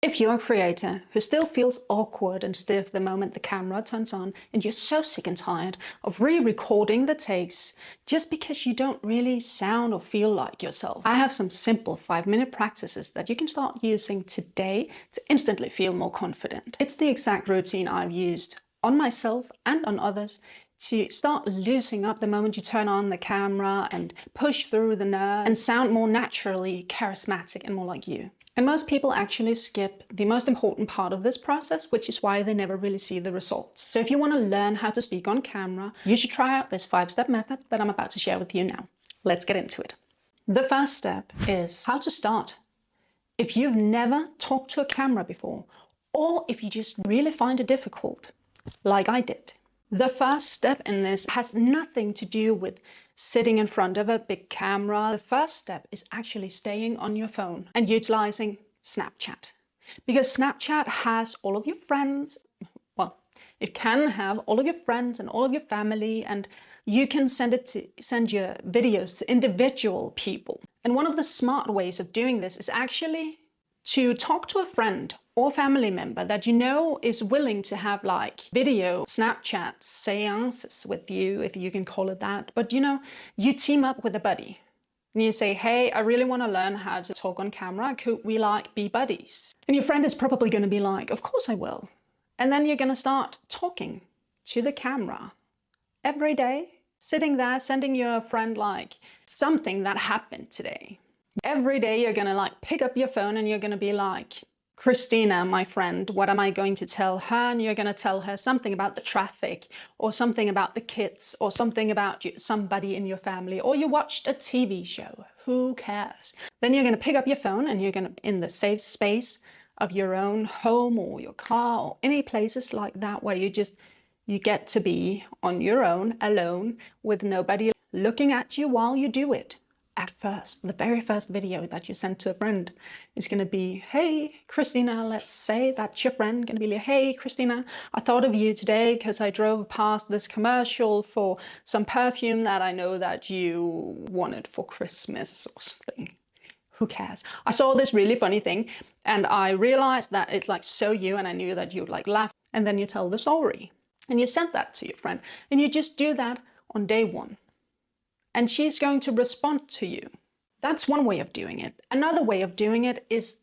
If you're a creator who still feels awkward and stiff the moment the camera turns on, and you're so sick and tired of re-recording the takes just because you don't really sound or feel like yourself, I have some simple 5-minute practices that you can start using today to instantly feel more confident. It's the exact routine I've used on myself and on others to start loosening up the moment you turn on the camera and push through the nerve and sound more naturally charismatic and more like you. And most people actually skip the most important part of this process, which is why they never really see the results. So if you want to learn how to speak on camera, you should try out this 5-step method that I'm about to share with you now. Let's get into it. The first step is how to start. If you've never talked to a camera before, or if you just really find it difficult, like I did, the first step in this has nothing to do with sitting in front of a big camera. The first step is actually staying on your phone and utilizing Snapchat. Because Snapchat has all of your friends, well, it can have all of your friends and all of your family, and you can send your videos to individual people. And one of the smart ways of doing this is actually to talk to a friend or family member that you know is willing to have like video Snapchats, seances with you, if you can call it that. But you know, you team up with a buddy and you say, hey, I really want to learn how to talk on camera. Could we like be buddies? And your friend is probably going to be like, of course I will. And then you're going to start talking to the camera every day, sitting there, sending your friend like something that happened today. Every day you're gonna like pick up your phone and you're gonna be like, Christina, my friend, what am I going to tell her? And you're gonna tell her something about the traffic, or something about the kids, or something about somebody in your family, or you watched a TV show, who cares? Then you're gonna pick up your phone and you're gonna, in the safe space of your own home or your car or any places like that where you get to be on your own, alone, with nobody looking at you while you do it. At first, the very first video that you send to a friend is going to be, hey, Christina, let's say that's your friend going to be like, hey, Christina, I thought of you today because I drove past this commercial for some perfume that I know that you wanted for Christmas or something. Who cares? I saw this really funny thing and I realized that it's like so you, and I knew that you'd like laugh, and then you tell the story and you send that to your friend and you just do that on day one. And she's going to respond to you. That's one way of doing it. Another way of doing it is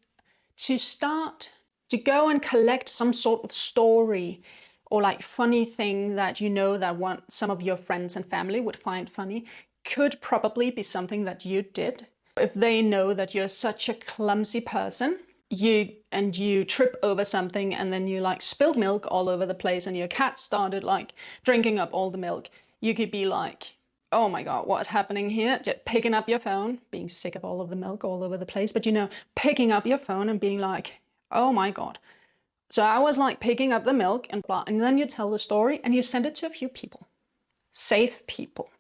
to start to go and collect some sort of story or like funny thing that you know that some of your friends and family would find funny. Could probably be something that you did. If they know that you're such a clumsy person, you trip over something and then you like spilled milk all over the place and your cat started like drinking up all the milk, you could be like, oh my God, what's happening here? Just picking up your phone, being sick of all of the milk all over the place, but you know, picking up your phone and being like, oh my God. So I was like picking up the milk and blah, and then you tell the story and you send it to a few people, safe people,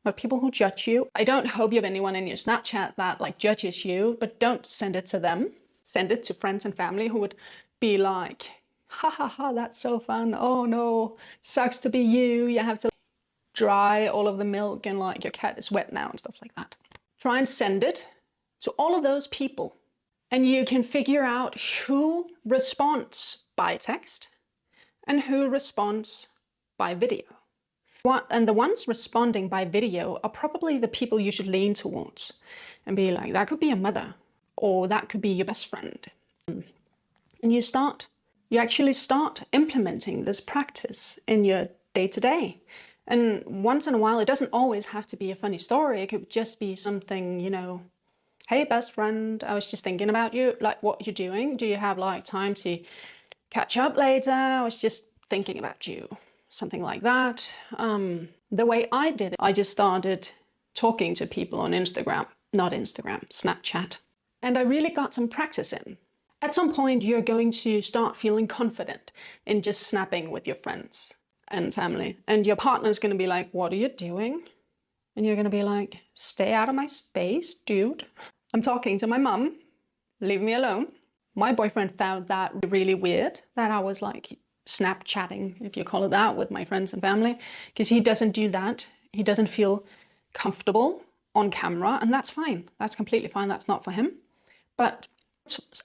not people who judge you. I don't hope you have anyone in your Snapchat that like judges you, but don't send it to them. Send it to friends and family who would be like, ha ha ha, that's so fun. Oh no, sucks to be you. You have to dry all of the milk and like your cat is wet now and stuff like that. Try and send it to all of those people and you can figure out who responds by text and who responds by video. And the ones responding by video are probably the people you should lean towards and be like, that could be your mother or that could be your best friend. And you actually start implementing this practice in your day-to-day. And once in a while, it doesn't always have to be a funny story. It could just be something, you know, hey, best friend, I was just thinking about you. Like, what you're doing? Do you have like time to catch up later? I was just thinking about you. Something like that. The way I did it, I just started talking to people on Snapchat. And I really got some practice in. At some point, you're going to start feeling confident in just snapping with your friends and family, and your partner's going to be like, what are you doing? And you're going to be like, stay out of my space, dude. I'm talking to my mum, leave me alone. My boyfriend found that really weird that I was like Snapchatting, if you call it that, with my friends and family, because he doesn't do that. He doesn't feel comfortable on camera, and that's fine. That's completely fine. That's not for him. But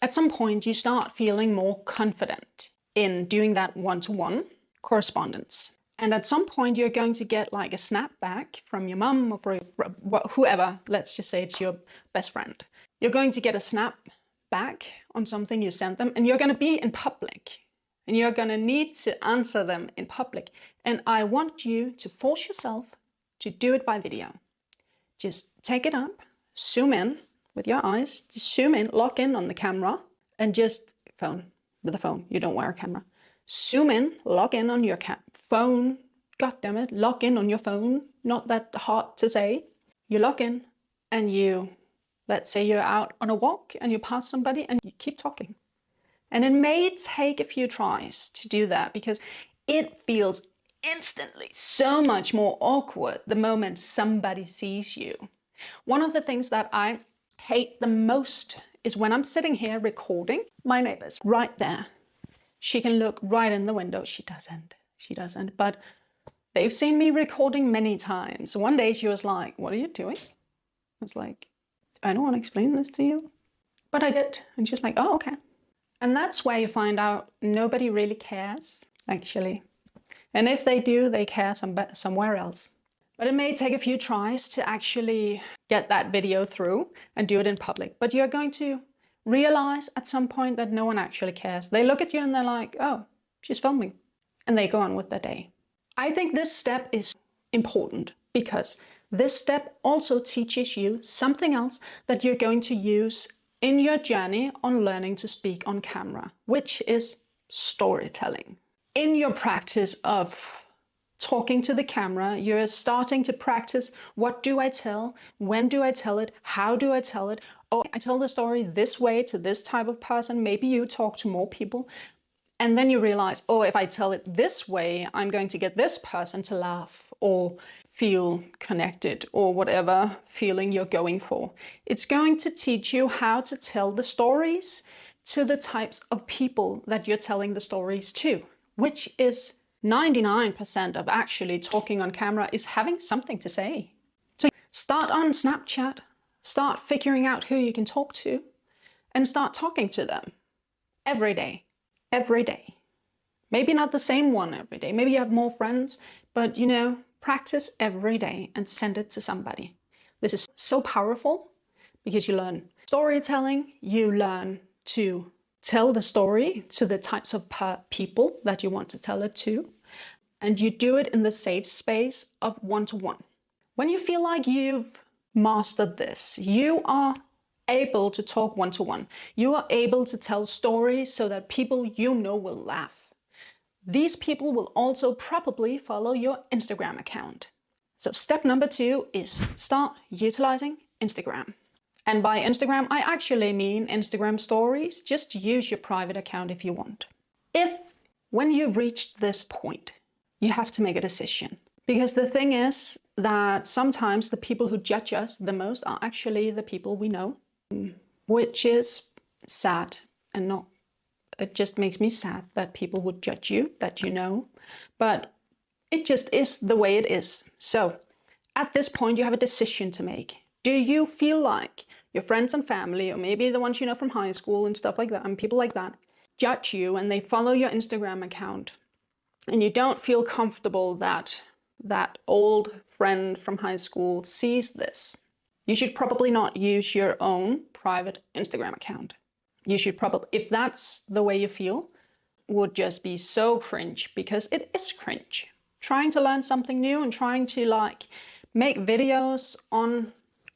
At some point, you start feeling more confident in doing that one-to-one correspondence. And at some point, you're going to get like a snap back from your mum or from whoever. Let's just say it's your best friend. You're going to get a snap back on something you sent them, and you're going to be in public. And you're going to need to answer them in public. And I want you to force yourself to do it by video. Just take it up, zoom in with your eyes, just zoom in, lock in on the camera, and just with the phone. You don't wear a camera. Zoom in, log in on your phone. God damn it, log in on your phone. Not that hard to say. You log in and let's say you're out on a walk and you pass somebody and you keep talking. And it may take a few tries to do that because it feels instantly so much more awkward the moment somebody sees you. One of the things that I hate the most is when I'm sitting here recording. My neighbor's right there. She can look right in the window. She doesn't, but they've seen me recording many times. One day she was like, "What are you doing?" I was like, "I don't want to explain this to you." But I did. And she was like, "Oh, okay." And that's where you find out nobody really cares, actually. And if they do, they care somewhere else. But it may take a few tries to actually get that video through and do it in public. But you're going to realize at some point that no one actually cares. They look at you and they're like, "Oh, she's filming." And they go on with their day. I think this step is important because this step also teaches you something else that you're going to use in your journey on learning to speak on camera, which is storytelling. In your practice of talking to the camera, you're starting to practice, what do I tell? When do I tell it? How do I tell it? Oh, I tell the story this way to this type of person. Maybe you talk to more people. And then you realize, oh, if I tell it this way, I'm going to get this person to laugh or feel connected or whatever feeling you're going for. It's going to teach you how to tell the stories to the types of people that you're telling the stories to, which is 99% of actually talking on camera is having something to say. So start on Snapchat, start figuring out who you can talk to and start talking to them every day. Every day. Maybe not the same one every day. Maybe you have more friends, but practice every day and send it to somebody. This is so powerful because you learn storytelling, you learn to tell the story to the types of people that you want to tell it to, and you do it in the safe space of one-to-one. When you feel like you've mastered this, you are able to talk one-to-one. You are able to tell stories so that people will laugh. These people will also probably follow your Instagram account. So step number 2 is start utilizing Instagram. And by Instagram, I actually mean Instagram stories. Just use your private account if you want. When you've reached this point, you have to make a decision. Because the thing is that sometimes the people who judge us the most are actually the people we know, which is sad and not. It just makes me sad that people would judge you, that you know, but it just is the way it is. So at this point, you have a decision to make. Do you feel like your friends and family, or maybe the ones you know from high school and stuff like that, and people like that, judge you and they follow your Instagram account, and you don't feel comfortable that that old friend from high school sees this? You should probably not use your own private Instagram account. You should probably, if that's the way you feel, would just be so cringe, because it is cringe. Trying to learn something new and trying to make videos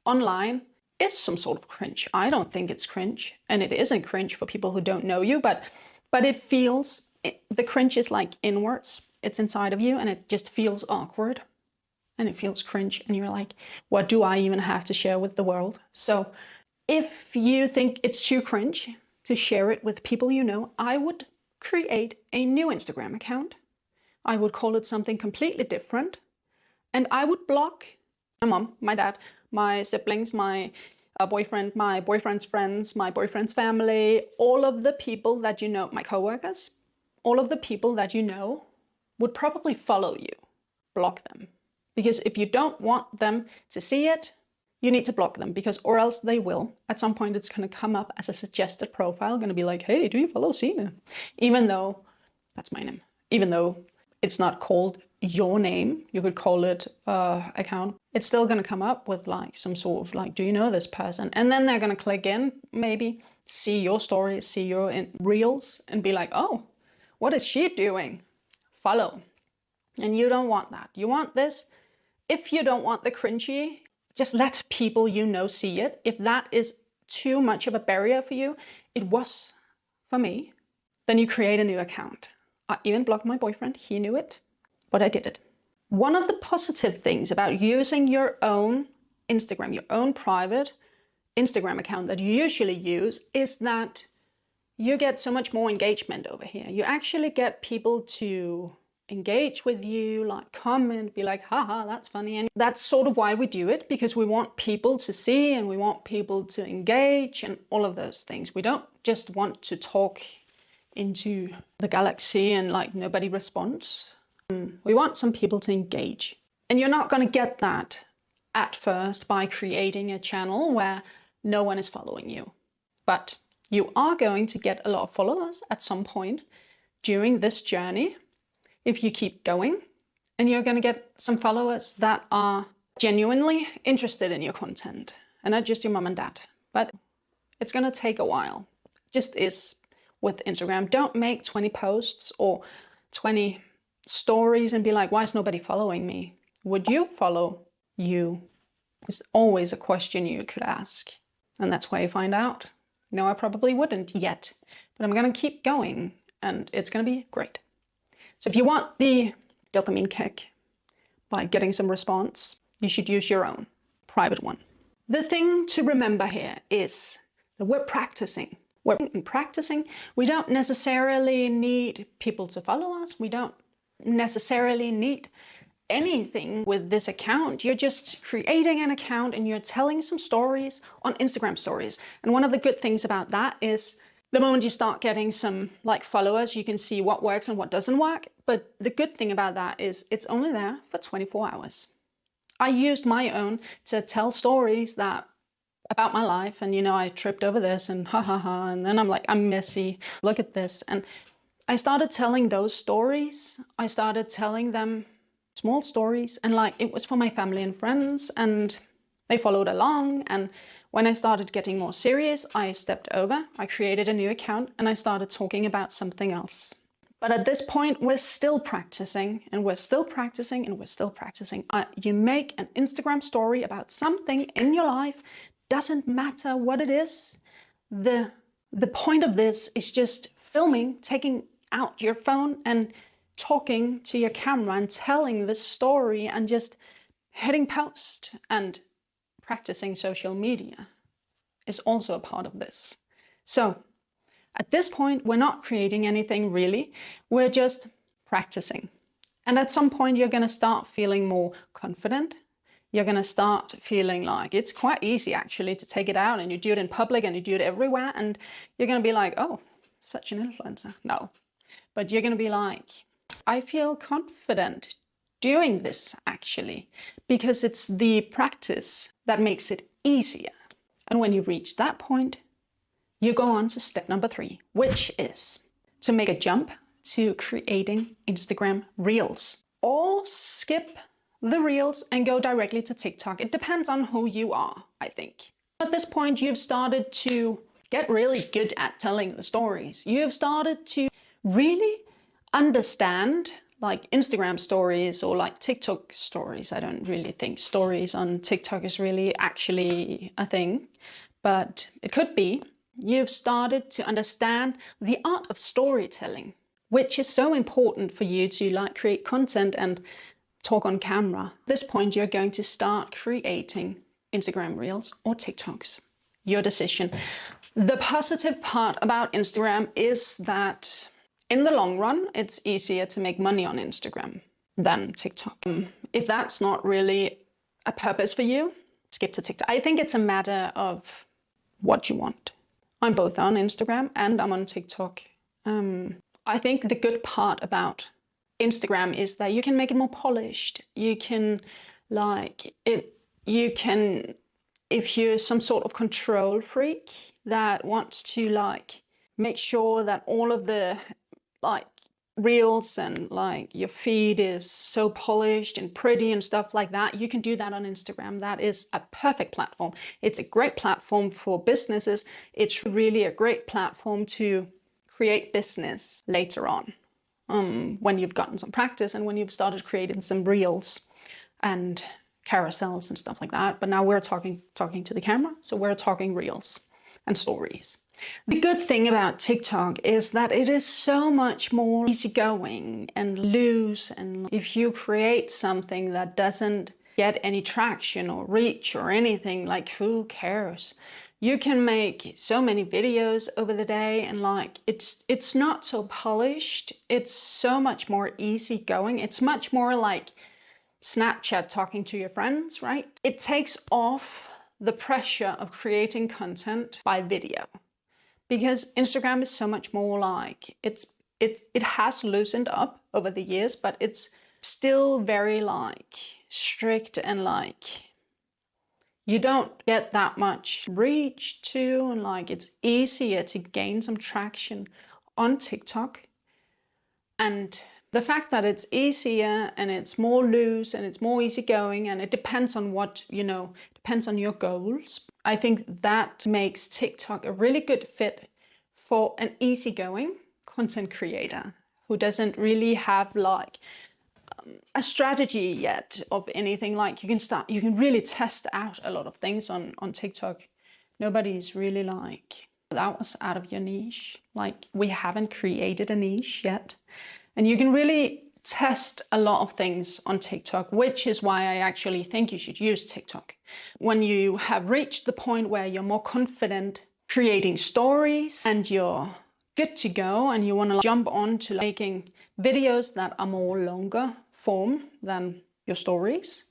online is some sort of cringe. I don't think it's cringe, and it isn't cringe for people who don't know you, but it feels, the cringe is inwards. It's inside of you and it just feels awkward and it feels cringe, and you're like, what do I even have to share with the world? So if you think it's too cringe to share it with people you know, I would create a new Instagram account. I would call it something completely different, and I would block my mom, my dad, my siblings, my boyfriend, my boyfriend's friends, my boyfriend's family, all of the people that you know, my coworkers, all of the people that you know would probably follow you. Block them. Because if you don't want them to see it, you need to block them, because or else they will. At some point it's going to come up as a suggested profile, going to be like, hey, do you follow Sina? Even though that's my name. Even though it's not called your name, you could call it account. It's still going to come up with like some sort of like, do you know this person? And then they're going to click in, maybe see your stories, see your reels, and be like, oh, what is she doing? Follow. And you don't want that. You want this. If you don't want the cringy, just let people you know see it. If that is too much of a barrier for you, it was for me, then you create a new account. I even blocked my boyfriend. He knew it, but I did it. One of the positive things about using your own Instagram, your own private Instagram account that you usually use, is that you get so much more engagement over here. You actually get people to engage with you, like comment, be like, haha, that's funny. And that's sort of why we do it, because we want people to see and we want people to engage and all of those things. We don't just want to talk into the galaxy and like nobody responds. We want some people to engage. And you're not going to get that at first by creating a channel where no one is following you. But you are going to get a lot of followers at some point during this journey if you keep going. And you're going to get some followers that are genuinely interested in your content and not just your mom and dad. But it's going to take a while. It just is. With Instagram, don't make 20 posts or 20 stories and be like, why is nobody following me? Would you follow you? It's always a question you could ask. And that's why you find out. No, I probably wouldn't yet, but I'm going to keep going and it's going to be great. So if you want the dopamine kick by getting some response, you should use your own private one. The thing to remember here is that we're practicing. We're practicing. We don't necessarily need people to follow us. We don't necessarily need anything with this account. You're just creating an account and you're telling some stories on Instagram stories. And one of the good things about that is the moment you start getting some like followers, you can see what works and what doesn't work. But the good thing about that is it's only there for 24 hours. I used my own to tell stories that about my life, and you know, I tripped over this and ha ha ha, and then I'm like, I'm messy, look at this. And I started telling those stories. I started telling them small stories, and like it was for my family and friends, and they followed along. And when I started getting more serious, I stepped over, I created a new account, and I started talking about something else. But at this point, we're still practicing, and we're still practicing, and we're still practicing. You make an Instagram story about something in your life. Doesn't matter what it is. The point of this is just filming, taking out your phone and talking to your camera and telling the story and just hitting post, and practicing social media is also a part of this. So at this point, we're not creating anything really. We're just practicing. And at some point, you're going to start feeling more confident. You're going to start feeling like it's quite easy actually to take it out, and you do it in public and you do it everywhere, and you're going to be like, oh, such an influencer. No, but you're going to be like, I feel confident doing this actually, because it's the practice that makes it easier. And when you reach that point, you go on to step number 3, which is to make a jump to creating Instagram Reels, or skip the Reels and go directly to TikTok. It depends on who you are, I think. At this point, you've started to get really good at telling the stories. You've started to really understand like Instagram stories or like TikTok stories. I don't really think stories on TikTok is really actually a thing, but it could be. You've started to understand the art of storytelling, which is so important for you to like create content and talk on camera. At this point, you're going to start creating Instagram Reels or TikToks. Your decision. The positive part about Instagram is that in the long run, it's easier to make money on Instagram than TikTok. If that's not really a purpose for you, skip to TikTok. I think it's a matter of what you want. I'm both on Instagram and I'm on TikTok. I think the good part about Instagram is that you can make it more polished. You can like it. You can if you're some sort of control freak that wants to like make sure that all of the like reels and like your feed is so polished and pretty and stuff like that, you can do that on Instagram. That is a perfect platform. It's a great platform for businesses. It's really a great platform to create business later on, when you've gotten some practice and when you've started creating some reels and carousels and stuff like that. But now we're talking to the camera, so we're talking reels and stories. The good thing about TikTok is that it is so much more easygoing and loose, and if you create something that doesn't get any traction or reach or anything, like who cares? You can make so many videos over the day, and like it's not so polished. It's so much more easygoing. It's much more like Snapchat talking to your friends, right? It takes off the pressure of creating content by video, because Instagram is so much more like it has loosened up over the years, but it's still very like strict, and like you don't get that much reach to, and like it's easier to gain some traction on TikTok. And the fact that it's easier and it's more loose and it's more easygoing, and it depends on what, depends on your goals. I think that makes TikTok a really good fit for an easygoing content creator who doesn't really have like a strategy yet of anything. Like you can really test out a lot of things on TikTok. Nobody's really like, that was out of your niche. Like we haven't created a niche yet. And you can really test a lot of things on TikTok, which is why I actually think you should use TikTok. When you have reached the point where you're more confident creating stories and you're good to go and you want to jump on to making videos that are more longer form than your stories,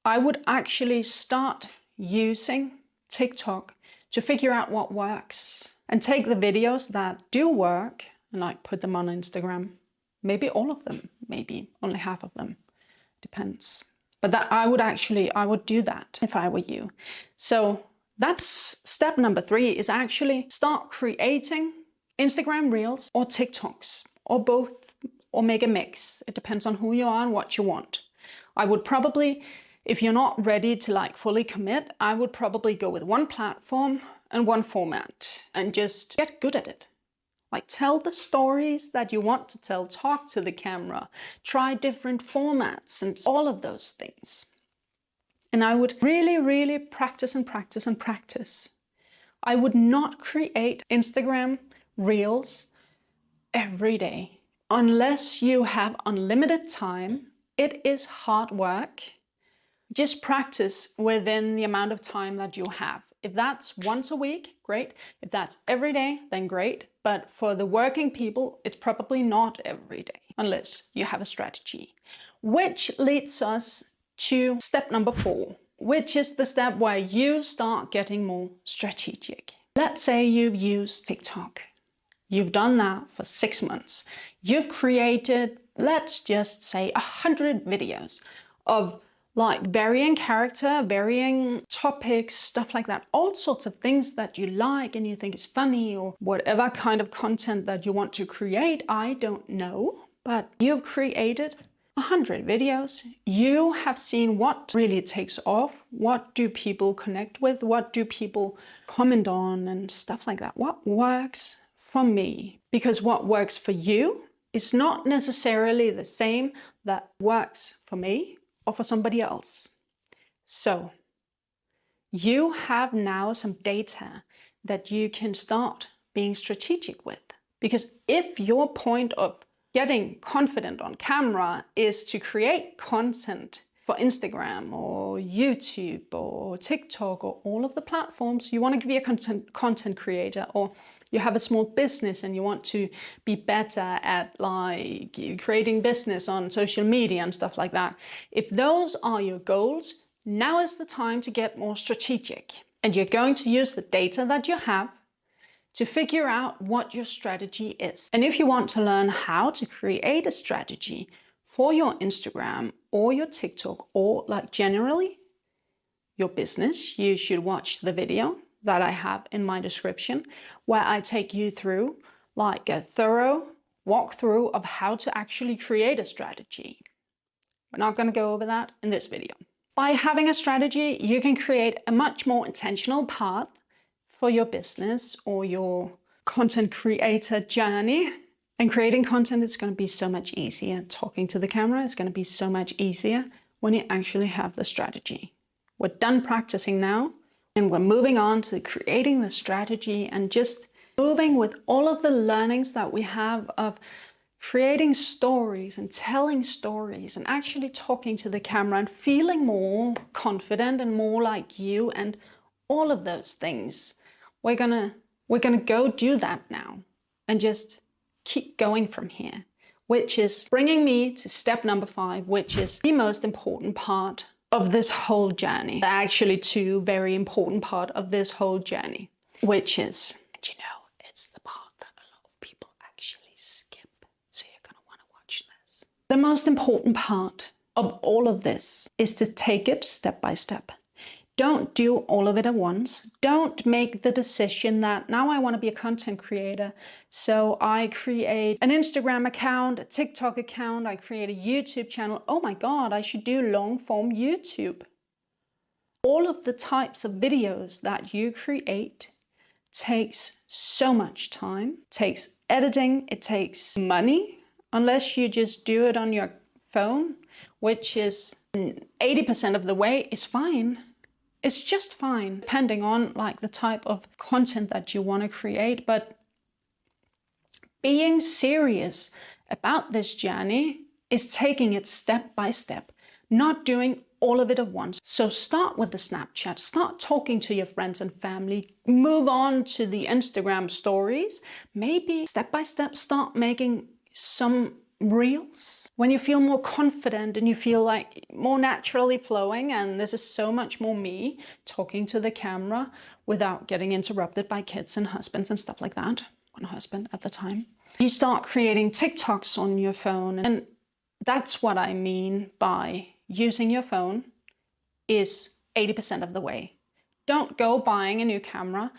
I would actually start using TikTok to figure out what works and take the videos that do work and like put them on Instagram. Maybe all of them, maybe only half of them, depends. But that I would do that if I were you. So that's step number 3, is actually start creating Instagram Reels or TikToks or both, or make a mix. It depends on who you are and what you want. I would probably, if you're not ready to like fully commit, I would probably go with one platform and one format and just get good at it. Like tell the stories that you want to tell, talk to the camera, try different formats and all of those things. And I would really, really practice and practice and practice. I would not create Instagram Reels every day unless you have unlimited time. It is hard work. Just practice within the amount of time that you have. If that's once a week, great. If that's every day, then great. But for the working people, it's probably not every day unless you have a strategy. Which leads us to step number 4, which is the step where you start getting more strategic. Let's say you've used TikTok. You've done that for 6 months. You've created, let's just say, 100 videos of like varying character, varying topics, stuff like that. All sorts of things that you like and you think is funny, or whatever kind of content that you want to create. I don't know, but you've created 100 videos. You have seen what really takes off. What do people connect with? What do people comment on and stuff like that? What works for me? Because what works for you is not necessarily the same that works for me or for somebody else. So you have now some data that you can start being strategic with. Because if your point of getting confident on camera is to create content for Instagram or YouTube or TikTok or all of the platforms, you want to be a content creator, or you have a small business and you want to be better at like creating business on social media and stuff like that. If those are your goals, now is the time to get more strategic. And you're going to use the data that you have to figure out what your strategy is. And if you want to learn how to create a strategy for your Instagram or your TikTok, or like generally, your business, you should watch the video that I have in my description, where I take you through like a thorough walkthrough of how to actually create a strategy. We're not going to go over that in this video. By having a strategy, you can create a much more intentional path for your business or your content creator journey. And creating content is going to be so much easier. Talking to the camera is going to be so much easier when you actually have the strategy. We're done practicing now, and we're moving on to creating the strategy and just moving with all of the learnings that we have of creating stories and telling stories and actually talking to the camera and feeling more confident and more like you and all of those things. We're gonna go do that now and just keep going from here, which is bringing me to step number 5, which is the most important part of this whole journey. Actually, 2 very important part of this whole journey, which is, it's the part that a lot of people actually skip. So you're gonna wanna watch this. The most important part of all of this is to take it step by step. Don't do all of it at once. Don't make the decision that now I want to be a content creator. So I create an Instagram account, a TikTok account, I create a YouTube channel. Oh my God, I should do long form YouTube. All of the types of videos that you create takes so much time, takes editing, it takes money, unless you just do it on your phone, which is 80% of the way is fine. It's just fine, depending on like the type of content that you want to create. But being serious about this journey is taking it step by step, not doing all of it at once. So start with the Snapchat, start talking to your friends and family, move on to the Instagram stories, maybe step by step start making some reels. When you feel more confident and you feel like more naturally flowing, and this is so much more me talking to the camera without getting interrupted by kids and husbands and stuff like that. One husband at the time. You start creating TikToks on your phone, and that's what I mean by using your phone is 80% of the way. Don't go buying a new camera.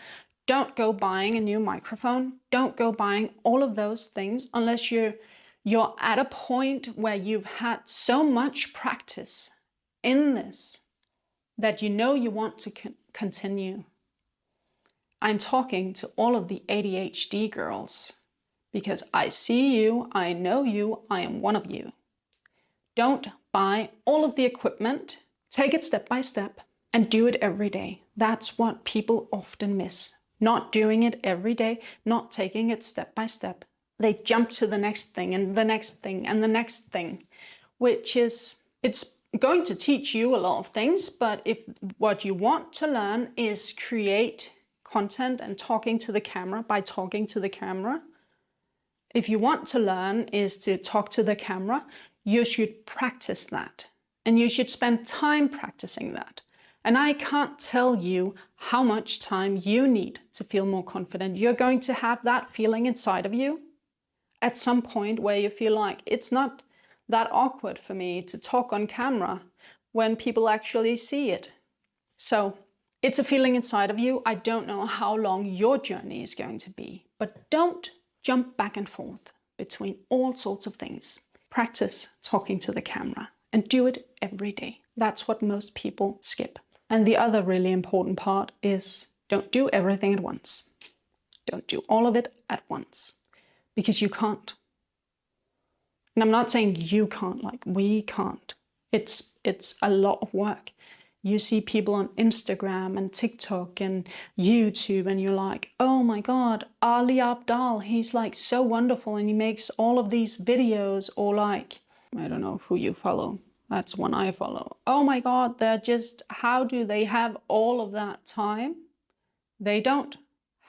Don't go buying a new microphone. Don't go buying all of those things unless you're at a point where you've had so much practice in this that you know you want to continue. I'm talking to all of the ADHD girls because I see you, I know you, I am one of you. Don't buy all of the equipment, take it step by step and do it every day. That's what people often miss. Not doing it every day, not taking it step by step. They jump to the next thing and the next thing and the next thing, which is, it's going to teach you a lot of things, but if what you want to learn is create content and talking to the camera by talking to the camera, if you want to learn is to talk to the camera, you should practice that and you should spend time practicing that. And I can't tell you how much time you need to feel more confident. You're going to have that feeling inside of you at some point where you feel like it's not that awkward for me to talk on camera when people actually see it. So it's a feeling inside of you. I don't know how long your journey is going to be, but don't jump back and forth between all sorts of things. Practice talking to the camera and do it every day. That's what most people skip. And the other really important part is don't do everything at once. Don't do all of it at once. Because you can't. And I'm not saying you can't, like we can't. It's a lot of work. You see people on Instagram and TikTok and YouTube and you're like, oh my God, Ali Abdaal, he's like so wonderful and he makes all of these videos, or like, I don't know who you follow. That's one I follow. Oh my God, they're just, how do they have all of that time? They don't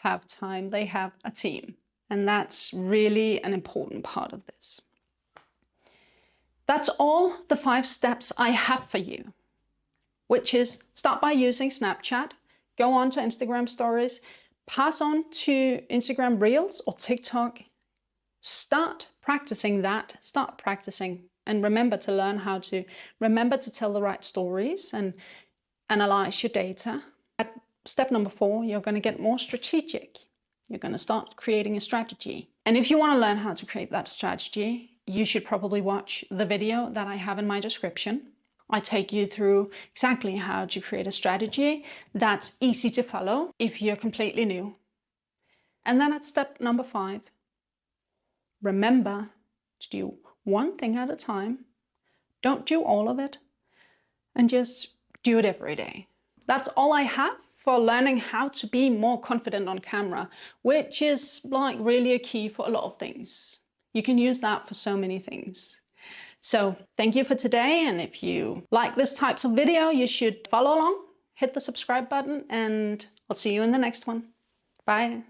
have time, they have a team. And that's really an important part of this. That's all the 5 steps I have for you, which is start by using Snapchat, go on to Instagram stories, pass on to Instagram Reels or TikTok. Start practicing that, start practicing, and remember to learn how to, remember to tell the right stories and analyze your data. At step number 4, you're going to get more strategic. You're going to start creating a strategy. And if you want to learn how to create that strategy, you should probably watch the video that I have in my description. I take you through exactly how to create a strategy that's easy to follow if you're completely new. And then at step number 5, remember to do one thing at a time. Don't do all of it, and just do it every day. That's all I have for learning how to be more confident on camera, which is like really a key for a lot of things. You can use that for so many things. So thank you for today. And if you like this type of video, you should follow along, hit the subscribe button, and I'll see you in the next one. Bye.